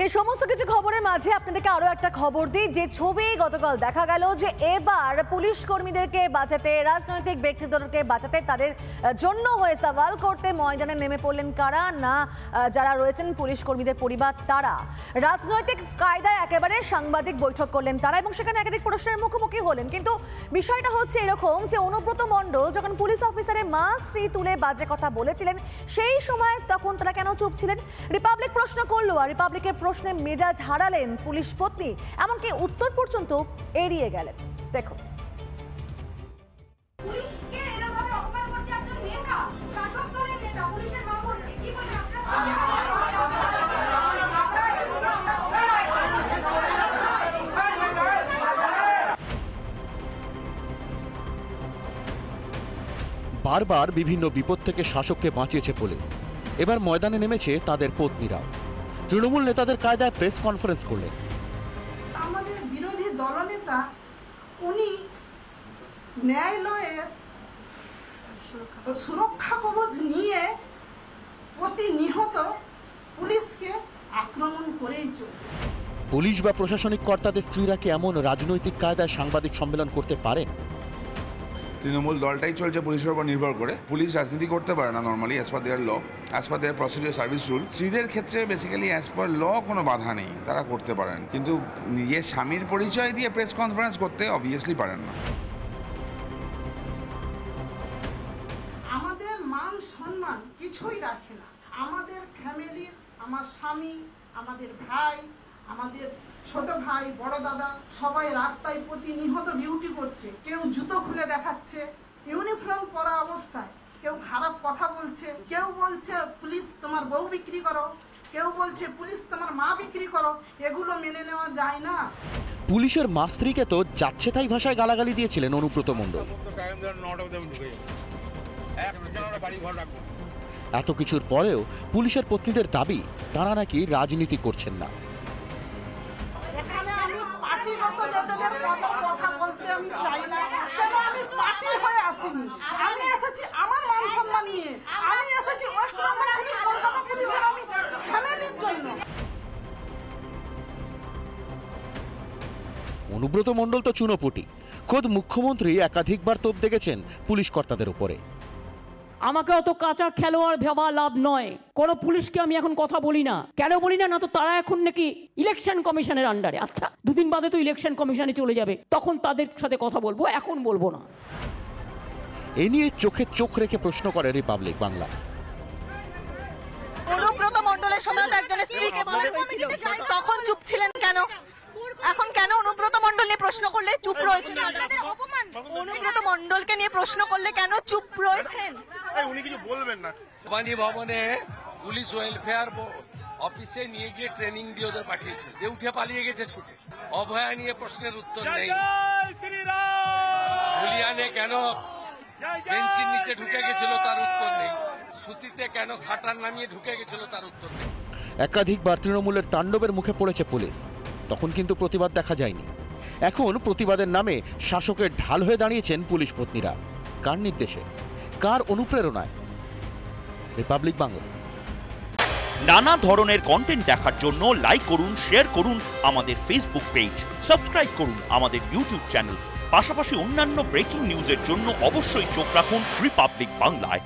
এই সমস্ত কিছু খবরের মাঝে আপনাদেরকে আরো একটা খবর দিই, যে ছবি গতকাল দেখা গেল যে এবার পুলিশ কর্মীদেরকে বাঁচাতে, রাজনৈতিক ব্যক্তিদেরকে বাঁচাতে তাদের জন্য হয়ে সওয়াল করতে ময়দানে নেমে পড়লেন কারা না যারা রয়েছেন পুলিশ কর্মীদের পরিবার তারা। রাজনৈতিক কায়দায় একেবারে সাংবাদিক বৈঠক করলেন তারা এবং সেখানে একাধিক প্রশ্নের মুখোমুখি হলেন। কিন্তু বিষয়টা হচ্ছে এরকম যে অনুব্রত মণ্ডল যখন পুলিশ অফিসারের মা স্ত্রী তুলে বাজে কথা বলেছিলেন সেই সময় তখন তারা কেন চুপ ছিলেন? রিপাবলিক প্রশ্ন করলো আর রিপাবলিকের প্রশ্নে মেজাজ হারালেন পুলিশ পত্নী, এমনকি উত্তর পর্যন্ত এড়িয়ে গেলেন। দেখো, বারবার বিভিন্ন বিপদ থেকে শাসককে বাঁচিয়েছে পুলিশ, এবার ময়দানে নেমেছে তাদের পত্নীরাও। তৃণমূল নেতাদের কায়দায় প্রেস কনফারেন্স করলেন। আমাদের বিরোধী দলনেতা উনি ন্যায়ালয়ের সুরক্ষা কবচ নিয়ে প্রতিনিয়ত পুলিশকে আক্রমণ করেই চলছে। পুলিশ বা প্রশাসনিক কর্তাদের স্ত্রীরা কি এমন রাজনৈতিক কায়দায় সাংবাদিক সম্মেলন করতে পারেন? তৃণমূল দলটাই চলছে পুলিশের উপর নির্ভর করে। পুলিশ রাজনীতি করতে পারে না নর্মালি, অ্যাজ পার দেয়ার ল, অ্যাজ পার দেয়ার প্রসিডিউর সার্ভিস রুল। স্ত্রীদের ক্ষেত্রে বেসিক্যালি অ্যাজ পার ল কোনো বাধা নেই, তারা করতে পারেন, কিন্তু নিজের স্বামীর পরিচয় দিয়ে প্রেস কনফারেন্স করতে অবভিয়াসলি পারেন না। আমাদের মান সম্মান কিছুই রাখে না। আমাদের ফ্যামিলির, আমার স্বামী, আমাদের ভাই, আমাদের ছোট ভাই, বড় দাদা সবাই রাস্তায় প্রতিনিয়ত ডিউটি করছে। কেউ জুতো খুলে দেখাচ্ছে ইউনিফর্ম পরা অবস্থায়, কেউ খারাপ কথা বলছে, কেউ বলছে পুলিশ তোমার বউ বিক্রি করো, কেউ বলছে পুলিশ তোমার মা বিক্রি করো। এগুলো মেনে নেওয়া যায় না। পুলিশের মা স্ত্রীকে তো যাচ্ছে তাই ভাষায় গালাগালি দিয়েছিলেন অনুব্রত মণ্ডল। এত কিছুর পরেও পুলিশের পত্নীদের দাবি তারা নাকি রাজনীতি করছেন না। কথা বলতে আমি চাই না, কেন আমি পার্টি হয়ে আসিনি, আমি এসেছি আমার মান সম্মান নিয়ে, আমি এসেছি ওয়েস্ট বেঙ্গল পুলিশ, কলকাতা পুলিশের আমি ফ্যামিলির জন্য। অনুব্রত মণ্ডল তো চুনোপুটি, খোদ মুখ্যমন্ত্রী একাধিকবার তোপ দেখেছেন পুলিশ কর্তাদের উপরে। আমাকে অত কাঁচা খেলোয়াড় ভাবা লাভ নয়। কোনো পুলিশকে আমি এখন কথা বলি না। কেন বলি না? না তো তারা এখন নাকি ইলেকশন কমিশনের আন্ডারে। আচ্ছা, দুদিন বাদে তো ইলেকশন কমিশনে চলে যাবে, তখন তাদের সাথে কথা বলবো, এখন বলবো না। এ নিয়ে চোখে চোখ রেখে প্রশ্ন করে রিপাবলিক বাংলা। অনুব্রত মণ্ডলের সময় একজনের স্ত্রীকে বলা হয়েছিল, তখন চুপ ছিলেন কেন? এখন কেন অনুব্রত মণ্ডল নিয়ে প্রশ্ন করলে চুপ রয়েছেন? অনুব্রত মণ্ডলকে নিয়ে প্রশ্ন করলে কেন চুপ রয়েছেন? উনি কিছু বলবেন না। ভবানী ভবনে পুলিশ ওয়েলফেয়ার অফিসে নিয়ে গিয়ে ট্রেনিং দিয়ে ওদের পাঠিয়েছিল, দিয়ে উঠে পালিয়ে গেছে ছুটে। অভয়া নিয়ে প্রশ্নের উত্তর নেই। হুলিয়ানে কেন বেঞ্চির নিচে ঢুকে গেছিল তার উত্তর নেই। সুতিতে কেন শাটার নামিয়ে ঢুকে গেছিল তার উত্তর নেই। একাধিকবার তৃণমূলের তাণ্ডবের মুখে পড়েছে পুলিশ, তখন কিন্তু প্রতিবাদ দেখা যায়নি। এখন প্রতিবাদের নামে শাসকের ঢাল হয়ে দাঁড়িয়েছেন পুলিশ পত্নীরা। কার নির্দেশে, কার অনুপ্রেরণায়? রিপাবলিক বাংলা। নানা ধরনের কন্টেন্ট দেখার জন্য লাইক করুন, শেয়ার করুন আমাদের ফেসবুক পেজ, সাবস্ক্রাইব করুন আমাদের ইউটিউব চ্যানেল। পাশাপাশি অন্যান্য ব্রেকিং নিউজের জন্য অবশ্যই চোখ রাখুন রিপাবলিক বাংলায়।